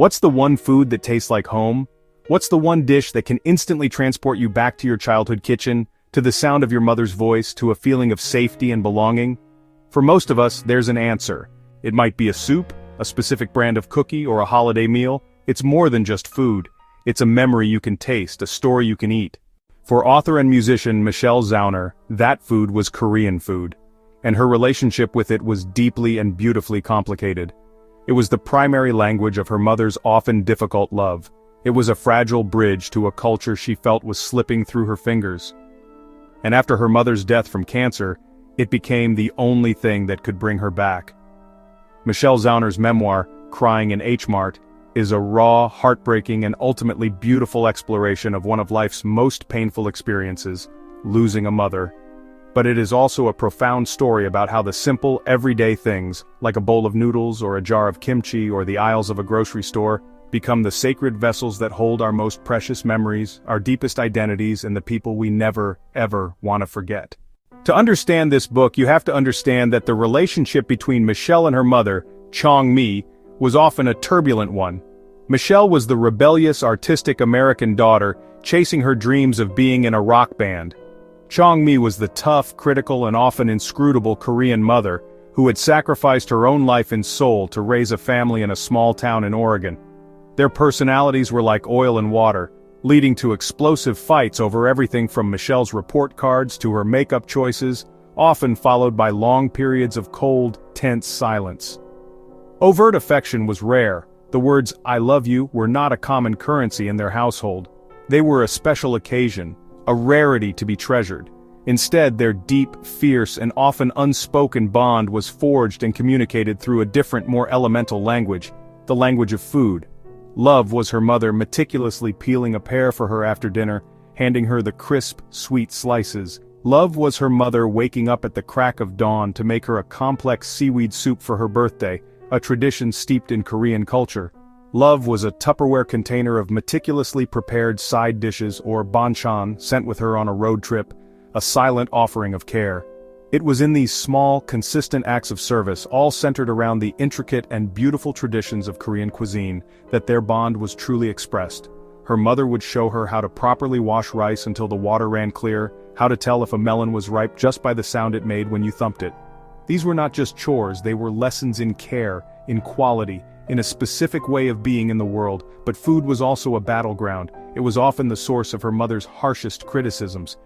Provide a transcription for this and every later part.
What's the one food that tastes like home? What's the one dish that can instantly transport you back to your childhood kitchen, to the sound of your mother's voice, to a feeling of safety and belonging? For most of us, there's an answer. It might be a soup, a specific brand of cookie, or a holiday meal. It's more than just food. It's a memory you can taste, a story you can eat. For author and musician Michelle Zauner, that food was Korean food. And her relationship with it was deeply and beautifully complicated. It was the primary language of her mother's often difficult love. It was a fragile bridge to a culture she felt was slipping through her fingers. And after her mother's death from cancer, it became the only thing that could bring her back. Michelle Zauner's memoir, Crying in H Mart, is a raw, heartbreaking, and ultimately beautiful exploration of one of life's most painful experiences, losing a mother. But it is also a profound story about how the simple, everyday things, like a bowl of noodles or a jar of kimchi or the aisles of a grocery store, become the sacred vessels that hold our most precious memories, our deepest identities, and the people we never, ever want to forget. To understand this book, you have to understand that the relationship between Michelle and her mother, Chong-mi, was often a turbulent one. Michelle was the rebellious, artistic American daughter, chasing her dreams of being in a rock band. Chong-mi was the tough, critical, and often inscrutable Korean mother, who had sacrificed her own life in Seoul to raise a family in a small town in Oregon. Their personalities were like oil and water, leading to explosive fights over everything from Michelle's report cards to her makeup choices, often followed by long periods of cold, tense silence. Overt affection was rare. The words, "I love you," were not a common currency in their household. They were a special occasion, a rarity to be treasured. Instead, their deep, fierce, and often unspoken bond was forged and communicated through a different, more elemental language, the language of food. Love was her mother meticulously peeling a pear for her after dinner, handing her the crisp, sweet slices. Love was her mother waking up at the crack of dawn to make her a complex seaweed soup for her birthday, a tradition steeped in Korean culture. Love was a Tupperware container of meticulously prepared side dishes or banchan sent with her on a road trip, a silent offering of care. It was in these small, consistent acts of service, all centered around the intricate and beautiful traditions of Korean cuisine, that their bond was truly expressed. Her mother would show her how to properly wash rice until the water ran clear, how to tell if a melon was ripe just by the sound it made when you thumped it. These were not just chores, they were lessons in care, in quality, in a specific way of being in the world. But food was also a battleground. It was often the source of her mother's harshest criticisms.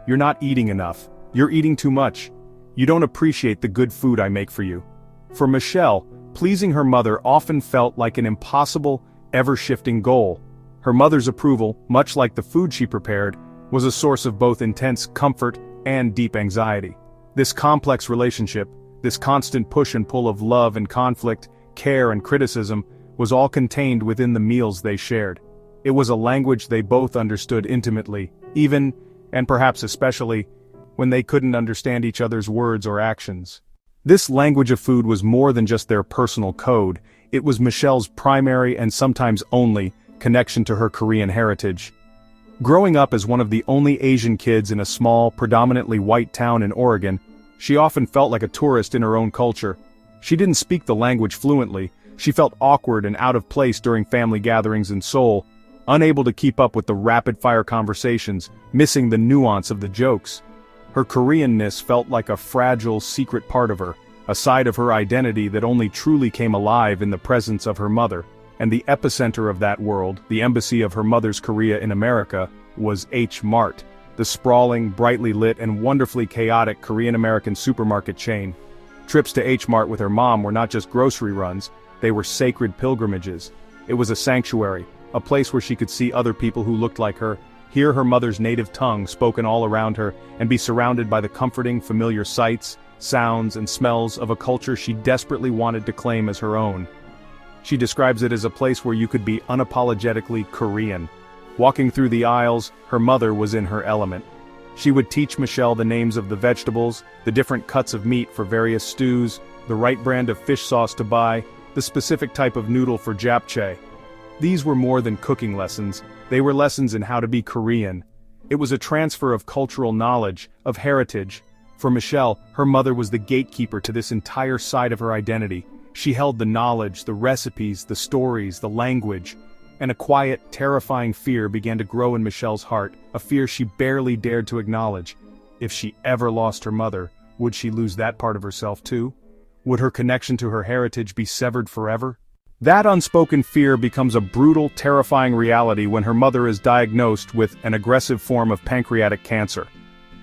"You're not eating enough. You're eating too much. You don't appreciate the good food I make for you." For Michelle, pleasing her mother often felt like an impossible, ever-shifting goal. Her mother's approval, much like the food she prepared, was a source of both intense comfort and deep anxiety. This complex relationship, this constant push and pull of love and conflict, care and criticism, was all contained within the meals they shared. It was a language they both understood intimately, even, and perhaps especially, when they couldn't understand each other's words or actions. This language of food was more than just their personal code. It was Michelle's primary and sometimes only connection to her Korean heritage. Growing up as one of the only Asian kids in a small, predominantly white town in Oregon, she often felt like a tourist in her own culture. She didn't speak the language fluently. She felt awkward and out of place during family gatherings in Seoul, unable to keep up with the rapid-fire conversations, missing the nuance of the jokes. Her Koreanness felt like a fragile, secret part of her, a side of her identity that only truly came alive in the presence of her mother. And the epicenter of that world, the embassy of her mother's Korea in America, was H Mart, the sprawling, brightly lit, and wonderfully chaotic Korean-American supermarket chain. Trips to H Mart with her mom were not just grocery runs, they were sacred pilgrimages. It was a sanctuary, a place where she could see other people who looked like her, hear her mother's native tongue spoken all around her, and be surrounded by the comforting, familiar sights, sounds, and smells of a culture she desperately wanted to claim as her own. She describes it as a place where you could be unapologetically Korean. Walking through the aisles, her mother was in her element. She would teach Michelle the names of the vegetables, the different cuts of meat for various stews, the right brand of fish sauce to buy, the specific type of noodle for japchae. These were more than cooking lessons, they were lessons in how to be Korean. It was a transfer of cultural knowledge, of heritage. For Michelle, her mother was the gatekeeper to this entire side of her identity. She held the knowledge, the recipes, the stories, the language. And a quiet, terrifying fear began to grow in Michelle's heart, a fear she barely dared to acknowledge. If she ever lost her mother, would she lose that part of herself too? Would her connection to her heritage be severed forever? That unspoken fear becomes a brutal, terrifying reality when her mother is diagnosed with an aggressive form of pancreatic cancer.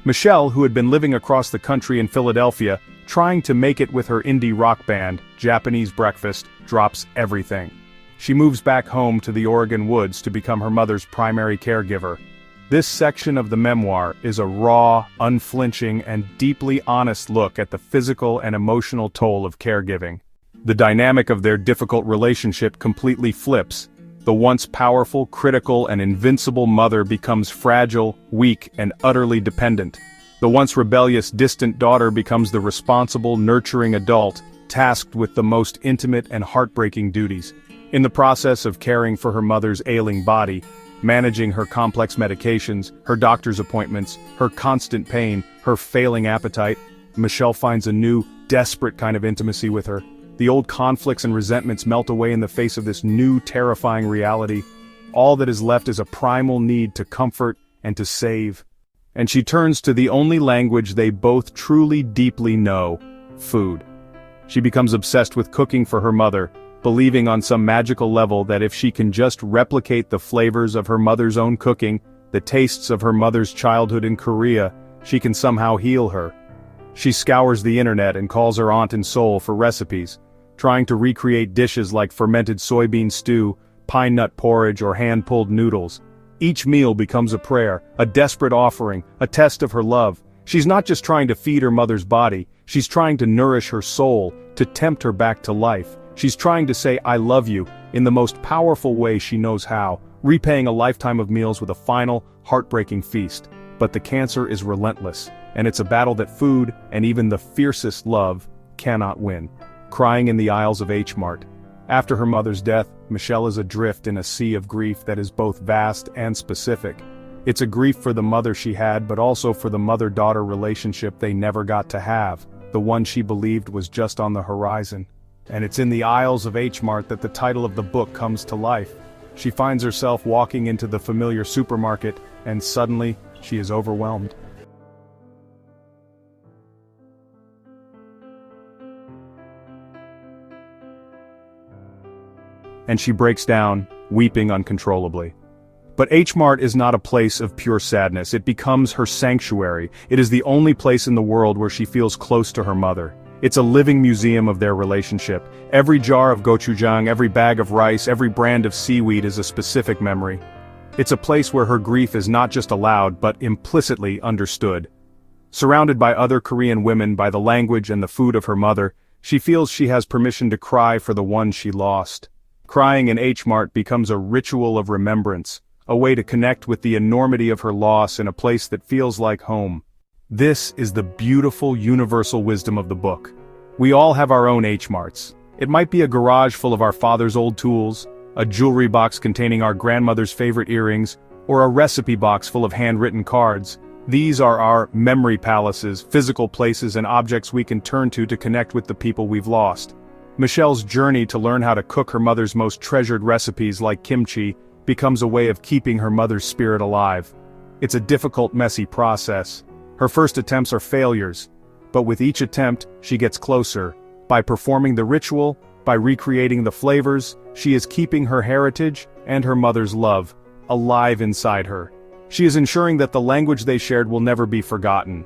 Michelle, who had been living across the country in Philadelphia, trying to make it with her indie rock band, Japanese Breakfast, drops everything. She moves back home to the Oregon woods to become her mother's primary caregiver. This section of the memoir is a raw, unflinching, and deeply honest look at the physical and emotional toll of caregiving. The dynamic of their difficult relationship completely flips. The once powerful, critical, and invincible mother becomes fragile, weak, and utterly dependent. The once rebellious, distant daughter becomes the responsible, nurturing adult, tasked with the most intimate and heartbreaking duties. In the process of caring for her mother's ailing body, managing her complex medications, her doctor's appointments, her constant pain, her failing appetite, Michelle finds a new, desperate kind of intimacy with her. The old conflicts and resentments melt away in the face of this new, terrifying reality. All that is left is a primal need to comfort and to save. And she turns to the only language they both truly deeply know: food. She becomes obsessed with cooking for her mother, believing on some magical level that if she can just replicate the flavors of her mother's own cooking, the tastes of her mother's childhood in Korea, she can somehow heal her. She scours the internet and calls her aunt in Seoul for recipes, trying to recreate dishes like fermented soybean stew, pine nut porridge, or hand-pulled noodles. Each meal becomes a prayer, a desperate offering, a test of her love. She's not just trying to feed her mother's body, she's trying to nourish her soul, to tempt her back to life. She's trying to say "I love you" in the most powerful way she knows how, repaying a lifetime of meals with a final, heartbreaking feast. But the cancer is relentless, and it's a battle that food, and even the fiercest love, cannot win. Crying in the aisles of H Mart. After her mother's death, Michelle is adrift in a sea of grief that is both vast and specific. It's a grief for the mother she had, but also for the mother-daughter relationship they never got to have, the one she believed was just on the horizon. And it's in the aisles of H Mart that the title of the book comes to life. She finds herself walking into the familiar supermarket, and suddenly, she is overwhelmed. And she breaks down, weeping uncontrollably. But H Mart is not a place of pure sadness. It becomes her sanctuary. It is the only place in the world where she feels close to her mother. It's a living museum of their relationship. Every jar of gochujang, every bag of rice, every brand of seaweed is a specific memory. It's a place where her grief is not just allowed, but implicitly understood. Surrounded by other Korean women, by the language and the food of her mother, she feels she has permission to cry for the one she lost. Crying in H Mart becomes a ritual of remembrance, a way to connect with the enormity of her loss in a place that feels like home. This is the beautiful, universal wisdom of the book. We all have our own H Marts. It might be a garage full of our father's old tools, a jewelry box containing our grandmother's favorite earrings, or a recipe box full of handwritten cards. These are our memory palaces, physical places and objects we can turn to connect with the people we've lost. Michelle's journey to learn how to cook her mother's most treasured recipes like kimchi becomes a way of keeping her mother's spirit alive. It's a difficult, messy process. Her first attempts are failures, but with each attempt, she gets closer. By performing the ritual, by recreating the flavors, she is keeping her heritage and her mother's love alive inside her. She is ensuring that the language they shared will never be forgotten.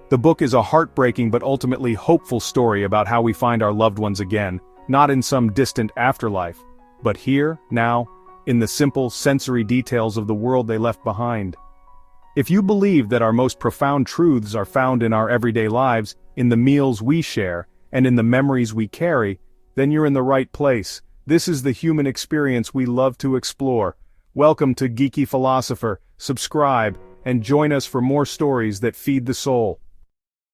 The book is a heartbreaking but ultimately hopeful story about how we find our loved ones again, not in some distant afterlife, but here, now, in the simple, sensory details of the world they left behind. If you believe that our most profound truths are found in our everyday lives, in the meals we share, and in the memories we carry, then you're in the right place. This is the human experience we love to explore. Welcome to Geeky Philosopher. Subscribe, and join us for more stories that feed the soul.